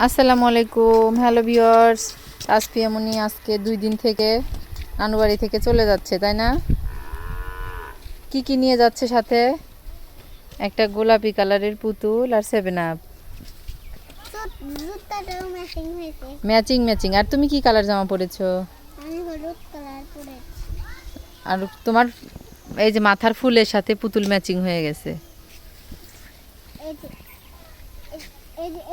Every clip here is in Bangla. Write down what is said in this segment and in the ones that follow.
আসসালামু আলাইকুম, হ্যালো ভিউয়ার্স। তাসফিয়ামণি আজকে 2 দিন থেকে নানু বাড়ি থেকে চলে যাচ্ছে, তাই না? কি কি নিয়ে যাচ্ছে সাথে? একটা গোলাপি কালারের পুতুল আর 7 আপ। Matching matching. আর তুমি কি কালার জামা পরেছো? আমি হলুদ কালার পরেছি। আর তোমার এই যে মাথার ফুলের সাথে পুতুল ম্যাচিং হয়ে গেছে।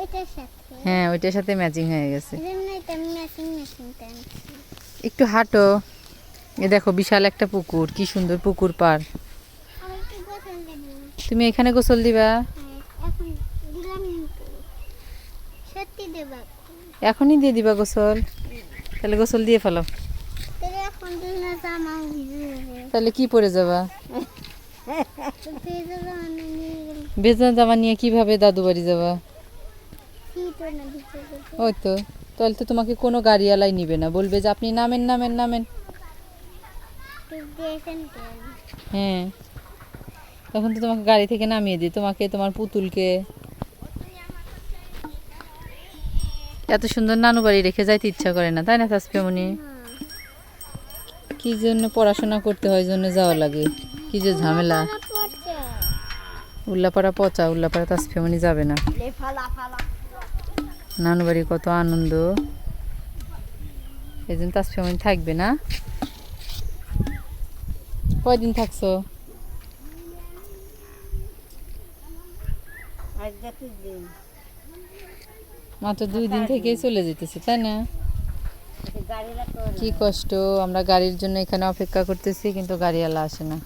এটার সাথে হ্যাঁ, ওইটার সাথে ম্যাচিং হয়ে গেছে। এটা ম্যাচিং ম্যাচিং প্যান্ট। একটু হাঁটো। এ দেখো বিশাল একটা পুকুর, কি সুন্দর পুকুর পার। আমি কি গোসল দেব? তুমি এখানে গোসল দিবা? এখন দিলাম তো। সত্যি দেব? এখনই দিয়ে দিবা গোসল? তাহলে গোসল দিয়ে ফেলো। তাহলে এখন দিলে জামা ভিজে যাবে। তাহলে কি পরে যাবা? তো ভিজে জামা নিয়ে গেলে ভেজা জামা নিয়ে কিভাবে দাদু বাড়ি যাবা? শীত না ভিজে যাবে। ওই তো, তাহলে তো তোমাকে কোনো গাড়িওয়ালাই নিবে না, বলবে যে আপনি নামেন নামেন নামেন। তো দেখেন কেন? হ্যাঁ, তখন তো তোমাকে গাড়ি থেকে নামিয়ে দিই, তোমাকে তোমার পুতুলকে। এত সুন্দর নানু বাড়ি রেখে যাইতে ইচ্ছা করে না, তাই না তাসফিয়ামণি? কি জন্য পড়াশোনা করতে হয়, জন্য যাওয়া লাগে, কি যে ঝামেলা। উল্লাপাড়া পচা, উল্লাপাড়া তাসফিয়ামণি যাবে না। নানু বাড়ি কত আনন্দ, এই জন্য তাসফিয়ামণি থাকবে না। কয়দিন থাকছো? মাত্র 2 দিন থেকেই চলে যেতেছে, তাই না? কি কষ্ট, আমরা গাড়ির জন্য এখানে অপেক্ষা করতেছি, কিন্তু গাড়িওয়ালা আসে না।